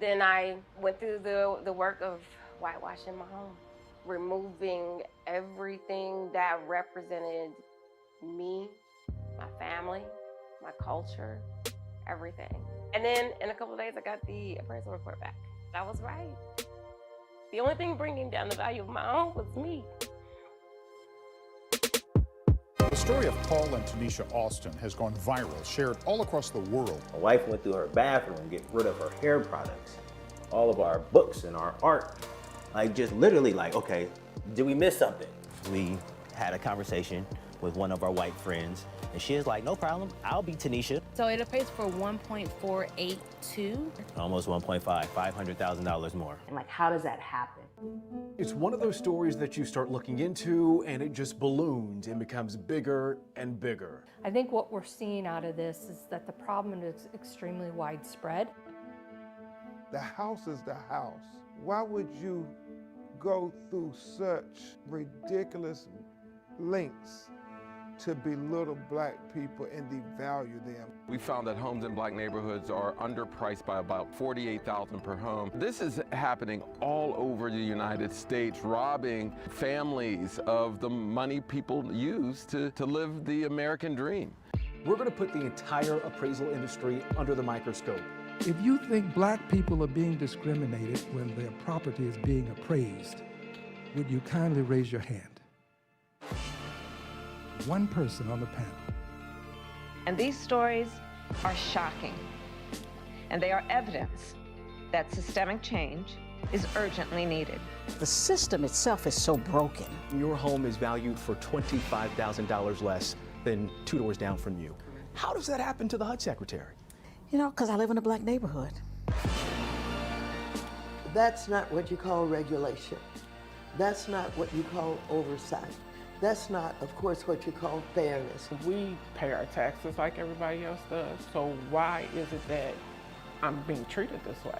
Then I went through the work of whitewashing my home, removing everything that represented me, my family, my culture, everything. And then in a couple of days, I got the appraisal report back. I was right. The only thing bringing down the value of my home was me. The story of Paul and Tanisha Austin has gone viral, shared all across the world. My wife went through her bathroom, get rid of her hair products, all of our books and our art. Like, just literally like, okay, did we miss something? We had a conversation with one of our white friends, and she was like, no problem, I'll be Tanisha. So it appraised for 1.482. Almost 1.5, $500,000 more. And like, how does that happen? It's one of those stories that you start looking into and it just balloons and becomes bigger and bigger. I think what we're seeing out of this is that the problem is extremely widespread. The house is the house. Why would you go through such ridiculous lengths to belittle black people and devalue them? We found that homes in black neighborhoods are underpriced by about $48,000 per home. This is happening all over the United States, robbing families of the money people use to live the American dream. We're going to put the entire appraisal industry under the microscope. If you think black people are being discriminated when their property is being appraised, would you kindly raise your hand? One person on the panel. And these stories are shocking. And they are evidence that systemic change is urgently needed. The system itself is so broken. Your home is valued for $25,000 less than 2 doors down from you. How does that happen to the HUD secretary? You know, because I live in a black neighborhood. That's not what you call regulation. That's not what you call oversight. That's not, of course, what you call fairness. We pay our taxes like everybody else does, so why is it that I'm being treated this way?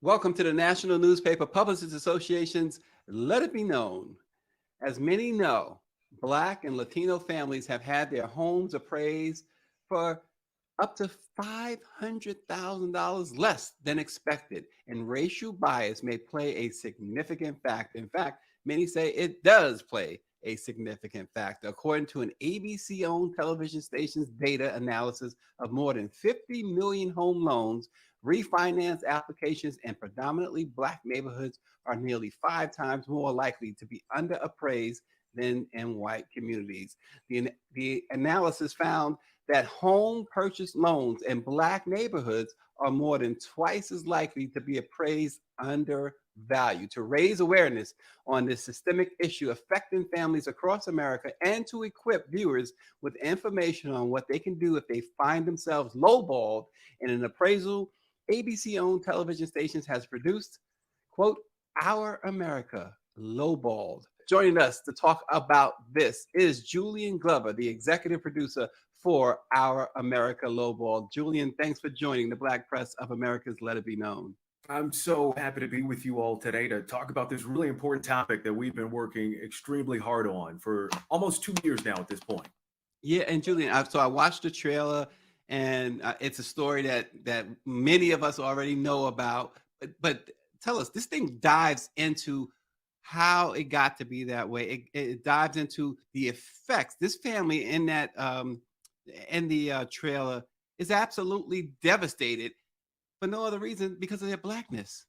Welcome to the National Newspaper Publishers Association's Let It Be Known. As many know, Black and Latino families have had their homes appraised for up to $500,000 less than expected, and racial bias may play a significant factor. In fact, many say it does play a significant factor. According to an ABC-owned television station's data analysis of more than 50 million home loans, refinance applications in predominantly Black neighborhoods are nearly 5 times more likely to be underappraised than in white communities. The analysis found that home purchase loans in Black neighborhoods are more than twice as likely to be appraised undervalued. To raise awareness on this systemic issue affecting families across America and to equip viewers with information on what they can do if they find themselves lowballed in an appraisal, ABC-owned television stations has produced, quote, Our America Lowballed. Joining us to talk about this is Julian Glover, the executive producer for Our America Lowballed. Julian, thanks for joining the Black Press of America's Let It Be Known. I'm so happy to be with you all today to talk about this really important topic that we've been working extremely hard on for almost 2 years now at this point. Yeah, and Julian, I watched the trailer, and it's a story that many of us already know about. But tell us, this thing dives into how it got to be that way. It dives into the effects. This family in that in the trailer is absolutely devastated for no other reason because of their Blackness.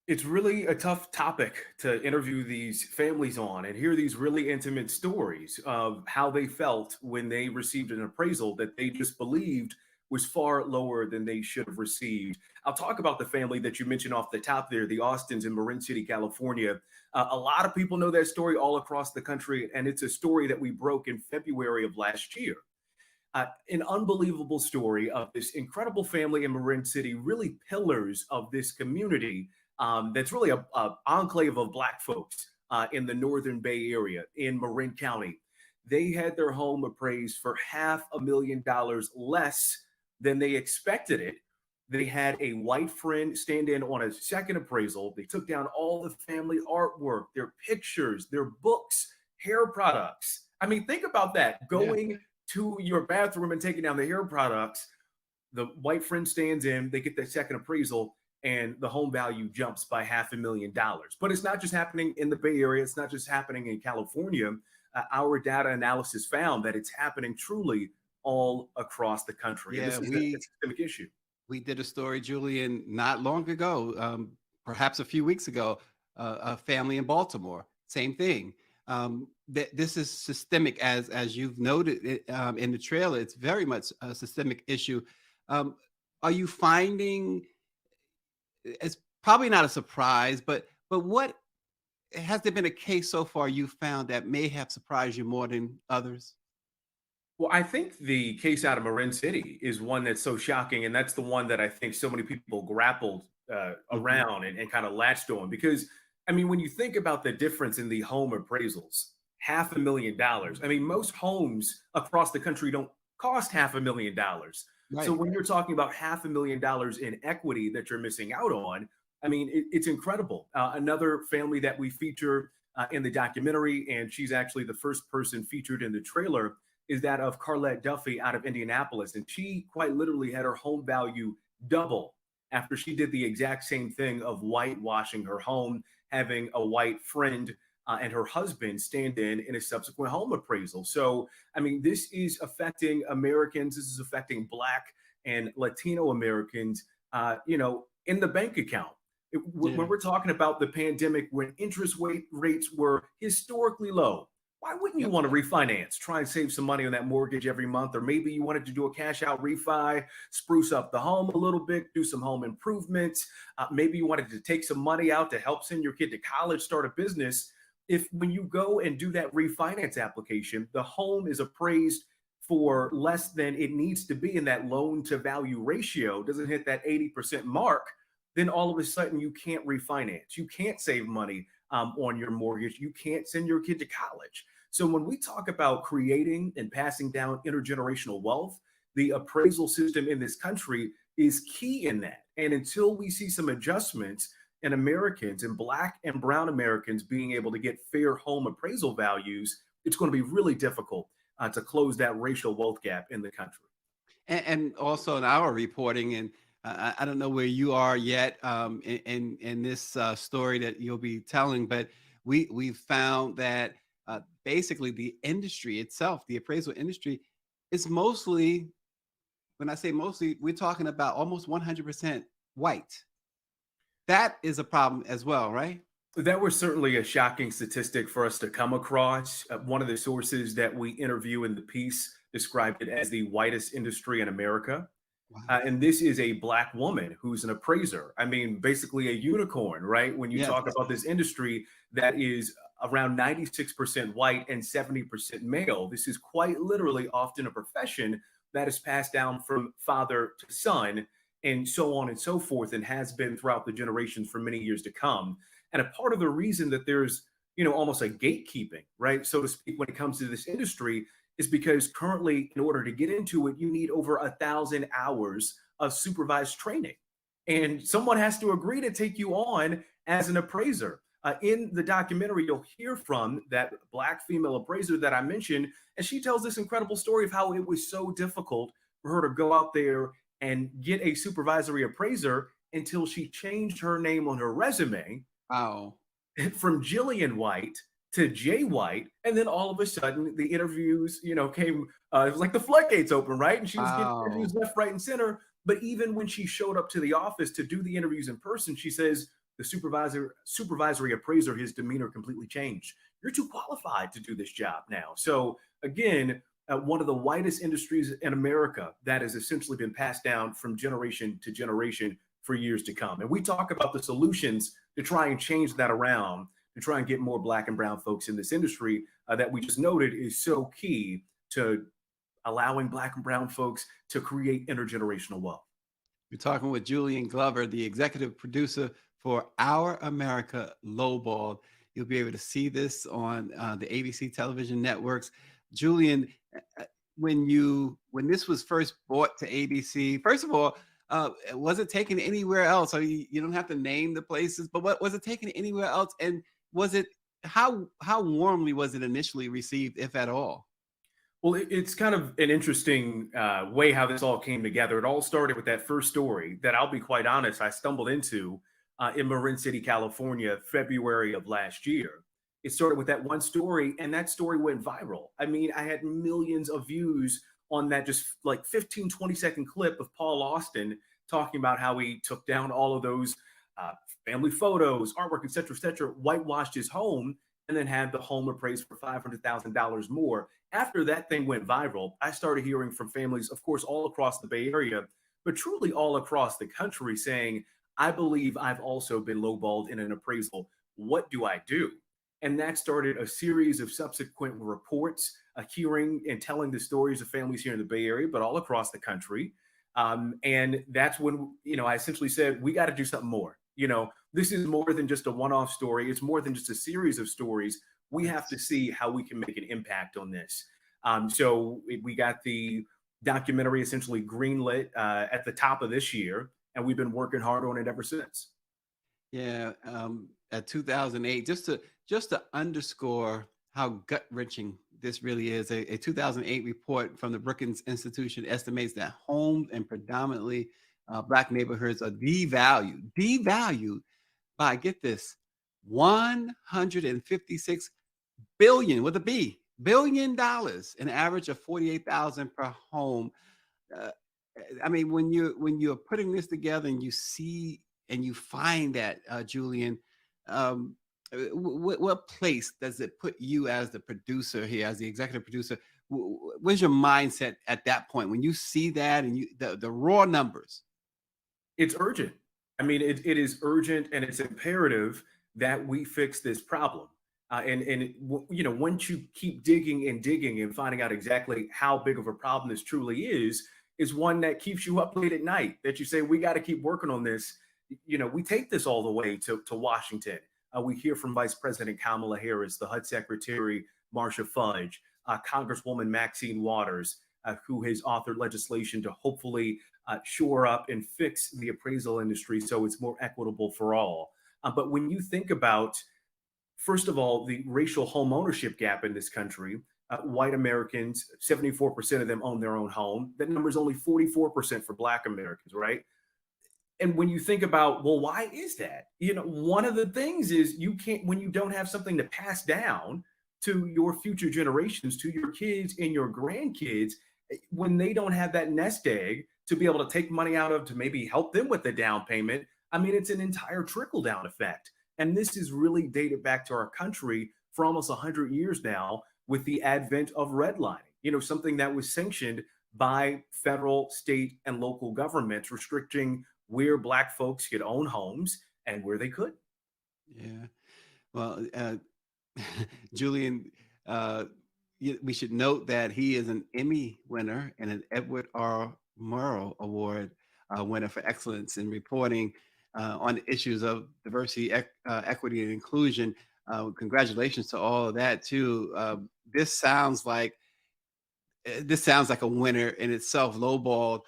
It's really a tough topic to interview these families on and hear these really intimate stories of how they felt when they received an appraisal that they just believed was far lower than they should have received. I'll talk about the family that you mentioned off the top there, the Austins in Marin City, California. A lot of people know that story all across the country, and it's a story that we broke in February of last year. An unbelievable story of this incredible family in Marin City, really pillars of this community that's really a enclave of Black folks in the Northern Bay Area in Marin County. they had their home appraised for $500,000 less than they expected it. They had a white friend stand in on a second appraisal. They took down all the family artwork, their pictures, their books, hair products. I mean, think about that. Going to your bathroom and taking down the hair products. The white friend stands in, they get their second appraisal, and the home value jumps by $500,000. But it's not just happening in the Bay Area. It's not just happening in California. Our data analysis found that it's happening truly all across the country. And this is a systemic issue. We did a story, Julian, not long ago, perhaps a few weeks ago, a family in Baltimore, same thing. This is systemic, as you've noted in the trailer. It's very much a systemic issue. Are you finding, it's probably not a surprise, but what, has there been a case so far you found that may have surprised you more than others? Well, I think the case out of Marin City is one that's so shocking, and that's the one that I think so many people grappled around and kind of latched on. Because, I mean, when you think about the difference in the home appraisals, $500,000. I mean, most homes across the country don't cost $500,000. Right. So when you're talking about $500,000 in equity that you're missing out on, I mean, it's incredible. Another family that we feature in the documentary, and she's actually the first person featured in the trailer, is that of Carlette Duffy out of Indianapolis. And she quite literally had her home value double after she did the exact same thing of whitewashing her home, having a white friend and her husband stand in a subsequent home appraisal. So, I mean, this is affecting Americans. This is affecting Black and Latino Americans, in the bank account. When we're talking about the pandemic, when interest rates were historically low, why wouldn't you want to refinance, try and save some money on that mortgage every month? Or maybe you wanted to do a cash out refi, spruce up the home a little bit, do some home improvements. Maybe you wanted to take some money out to help send your kid to college, start a business. If when you go and do that refinance application, the home is appraised for less than it needs to be in that loan to value ratio, doesn't hit that 80% mark, then all of a sudden you can't refinance. You can't save money on your mortgage. You can't send your kid to college. So when we talk about creating and passing down intergenerational wealth, the appraisal system in this country is key in that. And until we see some adjustments in Americans and Black and brown Americans being able to get fair home appraisal values, it's going to be really difficult to close that racial wealth gap in the country. And also in our reporting, and I don't know where you are yet in this story that you'll be telling, but we've found that basically the industry itself, the appraisal industry, is mostly, when I say mostly, we're talking about almost 100% white. That is a problem as well, right? That was certainly a shocking statistic for us to come across. One of the sources that we interview in the piece described it as the whitest industry in America. Wow. And this is a Black woman who's an appraiser. I mean, basically a unicorn, right? When you talk about this industry that is around 96% white and 70% male, this is quite literally often a profession that is passed down from father to son and so on and so forth, and has been throughout the generations for many years to come. And a part of the reason that there's, almost a gatekeeping, right, so to speak, when it comes to this industry is because currently, in order to get into it, you need over 1,000 hours of supervised training. And someone has to agree to take you on as an appraiser. In the documentary, you'll hear from that Black female appraiser that I mentioned, and she tells this incredible story of how it was so difficult for her to go out there and get a supervisory appraiser until she changed her name on her resume. Wow. From Jillian White to Jay White, and then all of a sudden the interviews, came. It was like the floodgates open, right? And she was getting interviews left, right, and center. But even when she showed up to the office to do the interviews in person, she says the supervisory appraiser, his demeanor completely changed. You're too qualified to do this job now. So again, one of the whitest industries in America that has essentially been passed down from generation to generation for years to come. And we talk about the solutions to try and change that around, to try and get more Black and brown folks in this industry that we just noted is so key to allowing Black and brown folks to create intergenerational wealth. We're talking with Julian Glover, the executive producer for Our America Lowballed. You'll be able to see this on the ABC television networks. Julian, when this was first brought to ABC, first of all, was it taken anywhere else? So you don't have to name the places, but what was it taken anywhere else? And was it how warmly was it initially received, if at all? Well, it's kind of an interesting way how this all came together. It all started with that first story that I'll be quite honest, I stumbled into in Marin City, California, February of last year. It started with that one story, and that story went viral. I mean, I had millions of views on that just like 15, 20-second clip of Paul Austin talking about how he took down all of those family photos, artwork, et cetera, whitewashed his home, and then had the home appraised for $500,000 more. After that thing went viral, I started hearing from families, of course, all across the Bay Area, but truly all across the country saying, I believe I've also been lowballed in an appraisal. What do I do? And that started a series of subsequent reports, hearing and telling the stories of families here in the Bay Area, but all across the country. And that's when, I essentially said, we got to do something more. This is more than just a one-off story. It's more than just a series of stories. We have to see how we can make an impact on this. So we got the documentary essentially greenlit at the top of this year, and we've been working hard on it ever since. Yeah, at 2008, just to underscore how gut-wrenching this really is, a 2008 report from the Brookings Institution estimates that homes in predominantly Black neighborhoods are devalued by, get this, $156 billion with a B, $billion, an average of $48,000 per home. I mean, when you're putting this together and you see and you find that, Julian, what place does it put you as the producer here, as the executive producer? Where's your mindset at that point when you see that and the raw numbers? It's urgent. I mean, it is urgent, and it's imperative that we fix this problem. Once you keep digging and finding out exactly how big of a problem this truly is one that keeps you up late at night, that you say, we got to keep working on this. We take this all the way to Washington. We hear from Vice President Kamala Harris, the HUD Secretary, Marsha Fudge, Congresswoman Maxine Waters, who has authored legislation to hopefully shore up and fix the appraisal industry so it's more equitable for all. But when you think about, first of all, the racial home ownership gap in this country, white Americans, 74% of them own their own home. That number is only 44% for Black Americans, right? And when you think about, well, why is that? One of the things is when you don't have something to pass down to your future generations, to your kids and your grandkids, when they don't have that nest egg to be able to take money out of to maybe help them with the down payment, I mean, it's an entire trickle-down effect. And this is really dated back to our country for almost 100 years now with the advent of redlining, something that was sanctioned by federal, state, and local governments, restricting where Black folks could own homes and where they could. Yeah. Well, Julian, we should note that he is an Emmy winner and an Edward R. Murrow Award winner for excellence in reporting on issues of diversity, equity, and inclusion. Congratulations to all of that too. This sounds like a winner in itself, Lowballed.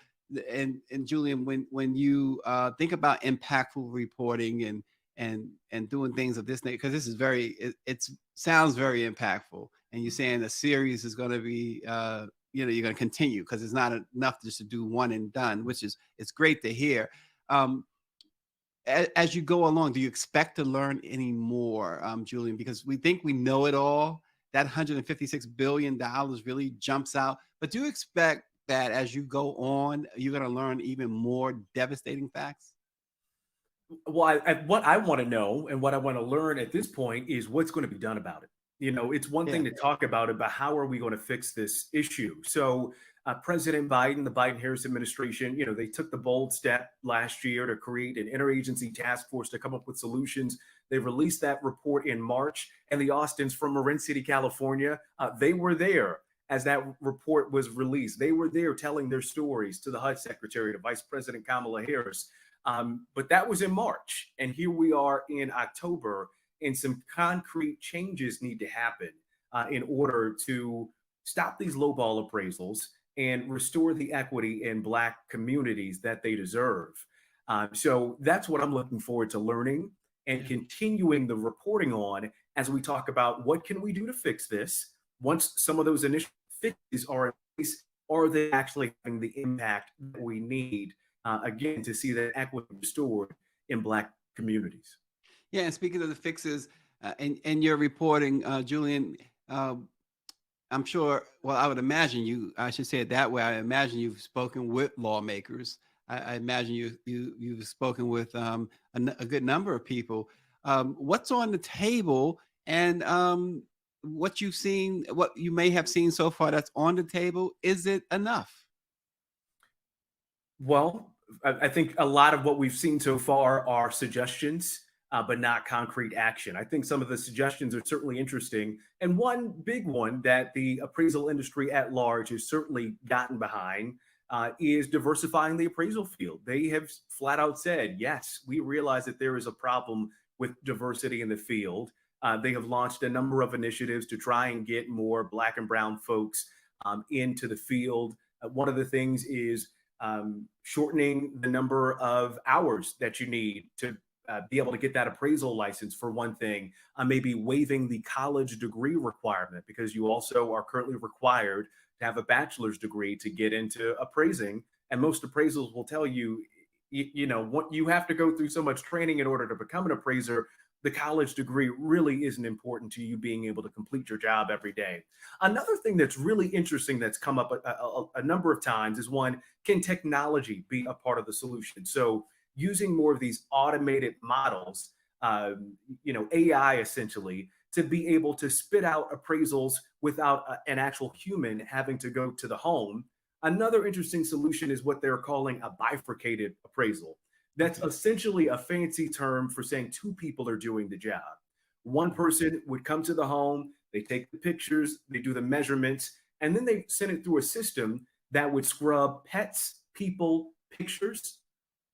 And Julian, when you think about impactful reporting and doing things of this nature, because this is it sounds very impactful, and you're saying the series is going to be you're going to continue because it's not enough just to do one and done, which is it's great to hear. As you go along, do you expect to learn any more, Julian? Because we think we know it all. That $156 billion really jumps out. But do you expect that as you go on, you're going to learn even more devastating facts? Well, what I want to know and what I want to learn at this point is what's going to be done about it. It's one thing to talk about it, but how are we going to fix this issue? So President Biden, the Biden-Harris administration, they took the bold step last year to create an interagency task force to come up with solutions. They released that report in March, and the Austins from Marin City, California, they were there as that report was released. They were there telling their stories to the HUD Secretary, to Vice President Kamala Harris. But that was in March, and here we are in October, and some concrete changes need to happen in order to stop these lowball appraisals and restore the equity in Black communities that they deserve. So that's what I'm looking forward to learning and continuing the reporting on as we talk about what can we do to fix this. Once some of those initial fixes are in place, are they actually having the impact that we need, again, to see that equity restored in Black communities? Yeah, and speaking of the fixes, and your reporting, Julian, I'm sure, well, I would imagine you, I should say it that way. I imagine you've spoken with lawmakers. I imagine you've spoken with a good number of people. What's on the table, and what you've seen, what you may have seen so far that's on the table, is it enough? Well, I think a lot of what we've seen so far are suggestions, but not concrete action. I think some of the suggestions are certainly interesting. And one big one that the appraisal industry at large has certainly gotten behind is diversifying the appraisal field. They have flat out said, yes, we realize that there is a problem with diversity in the field. They have launched a number of initiatives to try and get more Black and brown folks into the field. One of the things is shortening the number of hours that you need to be able to get that appraisal license, for one thing. Maybe waiving the college degree requirement, because you also are currently required to have a bachelor's degree to get into appraising. And most appraisals will tell you, what you have to go through so much training in order to become an appraiser. The college degree really isn't important to you being able to complete your job every day. Another thing that's really interesting that's come up a number of times is, one, can technology be a part of the solution? So using more of these automated models, AI essentially, to be able to spit out appraisals without an actual human having to go to the home. Another interesting solution is what they're calling a bifurcated appraisal. That's essentially a fancy term for saying two people are doing the job. One person would come to the home, they take the pictures, they do the measurements, and then they send it through a system that would scrub pets, people, pictures,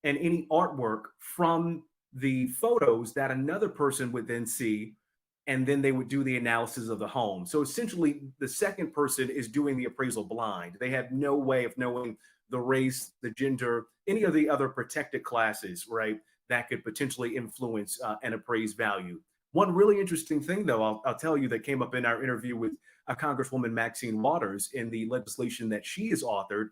and any artwork from the photos that another person would then see, and then they would do the analysis of the home. So essentially, the second person is doing the appraisal blind. They have no way of knowing the race, the gender, any of the other protected classes, right, that could potentially influence an appraised value. One really interesting thing, though, I'll tell you, that came up in our interview with Congresswoman Maxine Waters in the legislation that she has authored,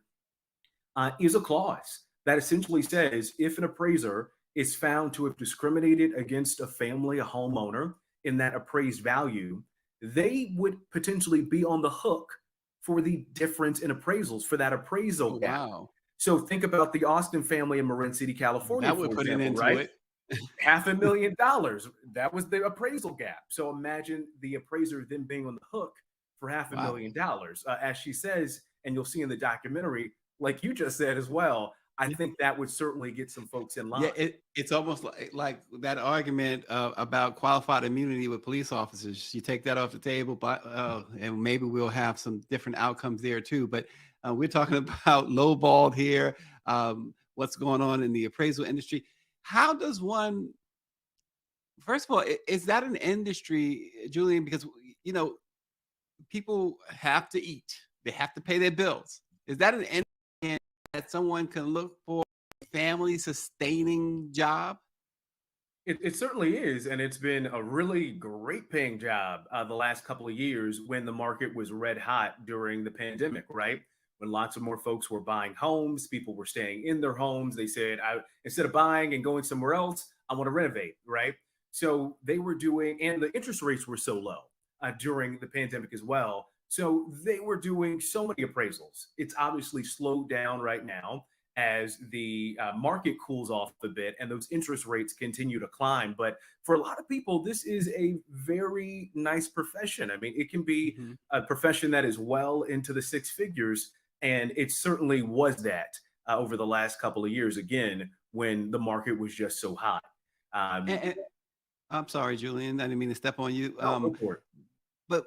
is a clause that essentially says if an appraiser is found to have discriminated against a family, a homeowner, in that appraised value, they would potentially be on the hook for the difference in appraisals for that appraisal gap. Wow. So think about the Austin family in Marin City, California, That would for put an example, end to right? it. $500,000. That was the appraisal gap. So imagine the appraiser then being on the hook for $500,000. As she says, and you'll see in the documentary, like you just said as well, I think that would certainly get some folks in line. Yeah, it's almost like that argument about qualified immunity with police officers. You take that off the table, but and maybe we'll have some different outcomes there too. But we're talking about lowballed here. What's going on in the appraisal industry? How does one? First of all, is that an industry, Julian? Because people have to eat. They have to pay their bills. Is that an industry that someone can look for a family sustaining job? It certainly is. And it's been a really great paying job the last couple of years when the market was red hot during the pandemic, right? When lots of more folks were buying homes, people were staying in their homes. They said, instead of buying and going somewhere else, I want to renovate, right? So they were doing, and the interest rates were so low during the pandemic as well. So they were doing so many appraisals. It's obviously slowed down right now as the market cools off a bit and those interest rates continue to climb. But for a lot of people, this is a very nice profession. I mean, it can be a profession that is well into the six figures. And it certainly was that over the last couple of years, again, when the market was just so hot. And I'm sorry, Julian, I didn't mean to step on you. Go for it. But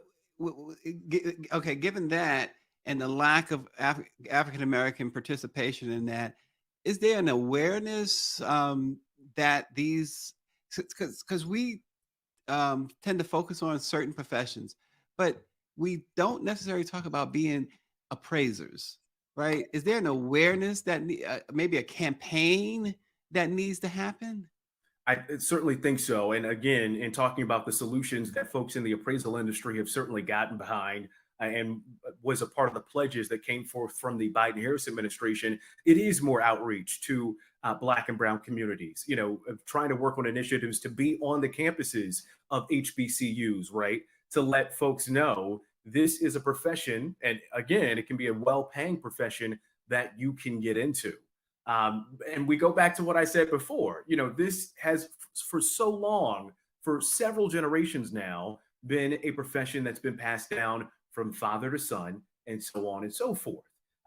okay, given that and the lack of African American participation in that, is there an awareness that these, because we tend to focus on certain professions, but we don't necessarily talk about being appraisers, right? Is there an awareness that maybe a campaign that needs to happen? I certainly think so. And again, in talking about the solutions that folks in the appraisal industry have certainly gotten behind and was a part of the pledges that came forth from the Biden-Harris administration, it is more outreach to Black and Brown communities, trying to work on initiatives to be on the campuses of HBCUs, right? To let folks know this is a profession. And again, it can be a well-paying profession that you can get into. And we go back to what I said before. This has for so long, for several generations now, been a profession that's been passed down from father to son and so on and so forth.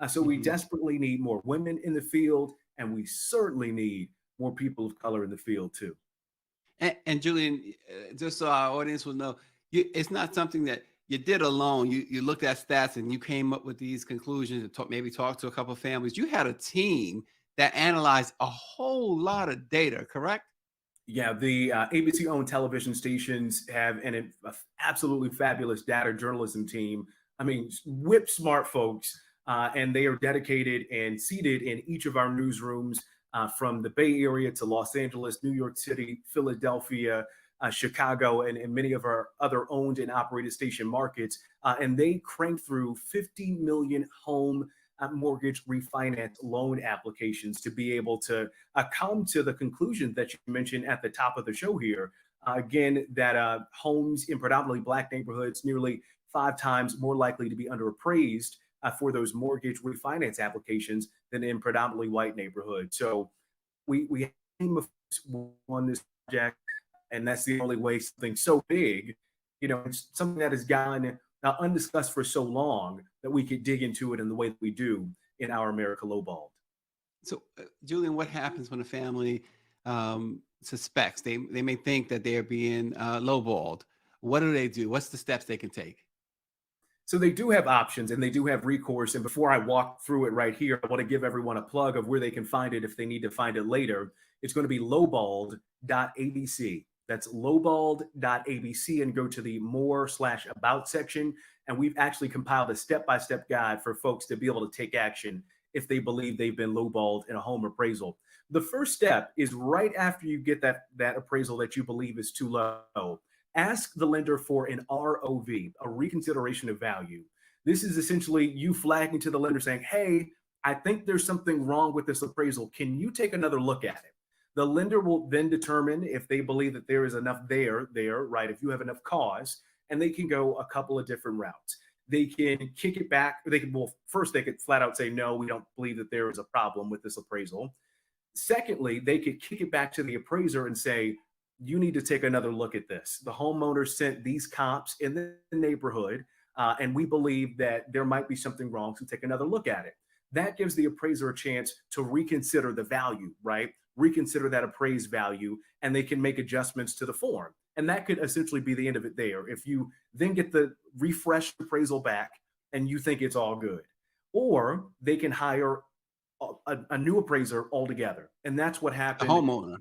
So we desperately need more women in the field, and we certainly need more people of color in the field too. And Julian, just so our audience will know, it's not something that you did alone. You looked at stats and you came up with these conclusions and maybe talked to a couple of families. You had a team that analyzed a whole lot of data, correct? Yeah, the ABC-owned television stations have an absolutely fabulous data journalism team. I mean, whip smart folks, and they are dedicated and seated in each of our newsrooms from the Bay Area to Los Angeles, New York City, Philadelphia, Chicago, and many of our other owned and operated station markets. And they crank through 50 million home mortgage refinance loan applications to be able to come to the conclusion that you mentioned at the top of the show here. Again, that homes in predominantly Black neighborhoods nearly 5 times more likely to be underappraised for those mortgage refinance applications than in predominantly white neighborhoods. So we aim on this project, and that's the only way something so big, it's something that has gone undiscussed for so long that we could dig into it in the way that we do in Our America Lowballed. So, Julian, what happens when a family suspects they may think that they are being lowballed? What do they do? What's the steps they can take? So they do have options and they do have recourse. And before I walk through it right here, I want to give everyone a plug of where they can find it if they need to find it later. It's going to be lowballed.abc. That's lowballed.abc, and go to the more/about section. And we've actually compiled a step-by-step guide for folks to be able to take action if they believe they've been lowballed in a home appraisal. The first step is right after you get that appraisal that you believe is too low. Ask the lender for an ROV, a reconsideration of value. This is essentially you flagging to the lender saying, hey, I think there's something wrong with this appraisal. Can you take another look at it? The lender will then determine if they believe that there is enough there, right? If you have enough cause, and they can go a couple of different routes. They can kick it back. First they could flat out say, no, we don't believe that there is a problem with this appraisal. Secondly, they could kick it back to the appraiser and say, you need to take another look at this. The homeowner sent these comps in the neighborhood, and we believe that there might be something wrong, so take another look at it. That gives the appraiser a chance to reconsider the value, right? Reconsider that appraised value, and they can make adjustments to the form. And that could essentially be the end of it there. If you then get the refreshed appraisal back and you think it's all good, or they can hire a new appraiser altogether. And that's what happened. The homeowner.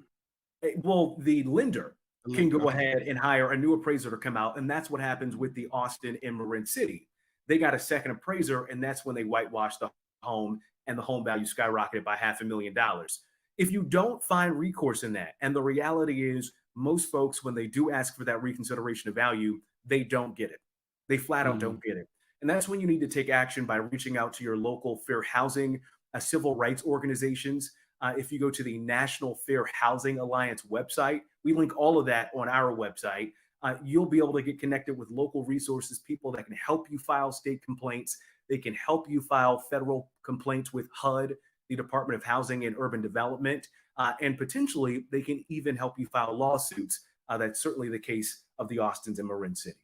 Well, the lender can go ahead and hire a new appraiser to come out. And that's what happens with the Austin and Marin City. They got a second appraiser, and that's when they whitewashed the home and the home value skyrocketed by $500,000. If you don't find recourse in that, and the reality is most folks, when they do ask for that reconsideration of value, they don't get it. They flat out don't get it. And that's when you need to take action by reaching out to your local fair housing, civil rights organizations. If you go to the National Fair Housing Alliance website, we link all of that on our website. You'll be able to get connected with local resources, people that can help you file state complaints. They can help you file federal complaints with HUD, the Department of Housing and Urban Development, and potentially they can even help you file lawsuits. That's certainly the case of the Austins and Marin City.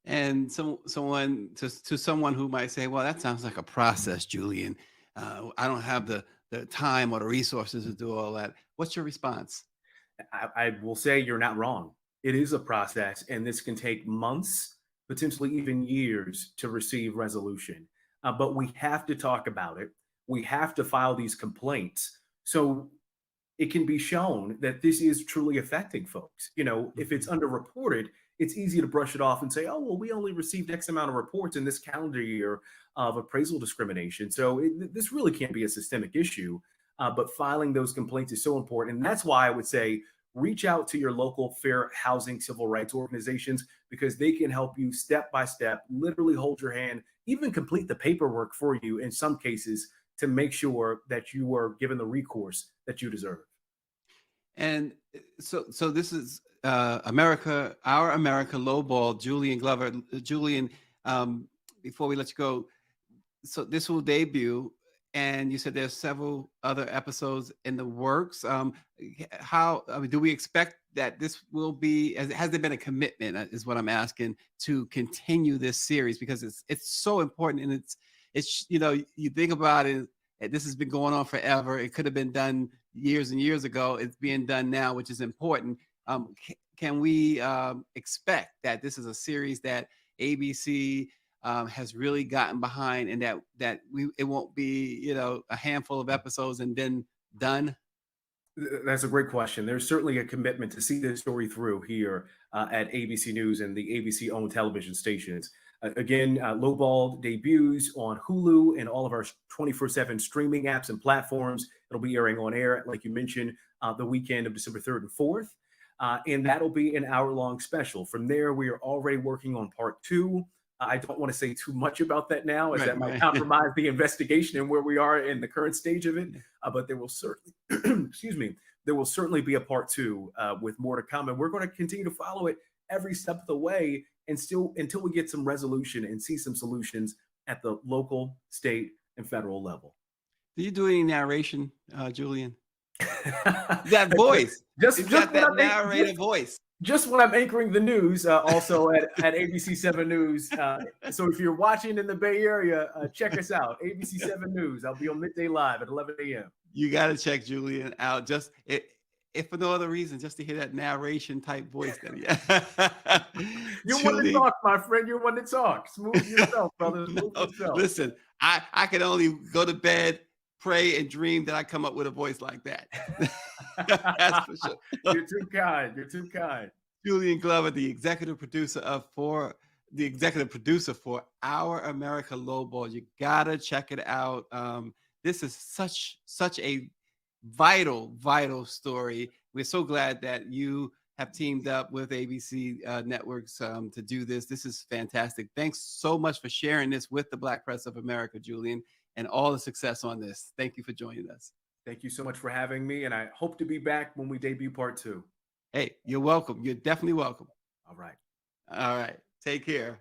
And someone who might say, well, that sounds like a process, Julian. I don't have the time or the resources to do all that. What's your response? I will say you're not wrong. It is a process, and this can take months, potentially even years to receive resolution. But we have to talk about it. We have to file these complaints so it can be shown that this is truly affecting folks. If it's underreported, it's easy to brush it off and say, oh, well, we only received X amount of reports in this calendar year of appraisal discrimination. So this really can't be a systemic issue. But filing those complaints is so important. And that's why I would say reach out to your local fair housing civil rights organizations, because they can help you step by step, literally hold your hand, even complete the paperwork for you in some cases to make sure that you are given the recourse that you deserve. And so this is America, Our America Lowballed, Julian Glover. Julian, before we let you go, so this will debut, and you said there's several other episodes in the works. Do we expect that this will be? Has there been a commitment? Is what I'm asking, to continue this series, because it's so important, and it's you think about it. This has been going on forever. It could have been done years and years ago. It's being done now, which is important. Can we expect that this is a series that ABC has really gotten behind, and that it won't be a handful of episodes and then done? That's a great question. There's certainly a commitment to see this story through here at ABC News and the ABC-owned television stations. Again, Lowballed debuts on Hulu and all of our 24/7 streaming apps and platforms. It'll be airing on air, like you mentioned, the weekend of December 3rd and 4th. And that'll be an hour-long special. From there, we are already working on part 2. I don't want to say too much about that now, as that might compromise the investigation and where we are in the current stage of it. But there will certainly, excuse me, there will certainly be a part 2 with more to come. And we're going to continue to follow it every step of the way, and still until we get some resolution and see some solutions at the local, state, and federal level. Do you do any narration, Julian? That voice, just that narrator voice. Just when I'm anchoring the news, also at ABC 7 News. So if you're watching in the Bay Area, check us out. ABC 7 News. I'll be on Midday Live at 11 a.m. You got to check Julian out. Just if for no other reason, just to hear that narration type voice. You're one to talk, my friend. You're one to talk. Smooth yourself, brother. Smooth yourself. Listen, I can only go to bed, pray, and dream that I come up with a voice like that. That's for sure. You're too kind. You're too kind. Julian Glover, the executive producer for Our America Lowballed. You gotta check it out. This is such a vital story. We're so glad that you have teamed up with ABC Networks to do this. This is fantastic. Thanks so much for sharing this with the Black Press of America, Julian, and all the success on this. Thank you for joining us. Thank you so much for having me, and I hope to be back when we debut part 2. Hey, you're welcome. You're definitely welcome. All right. All right. Take care.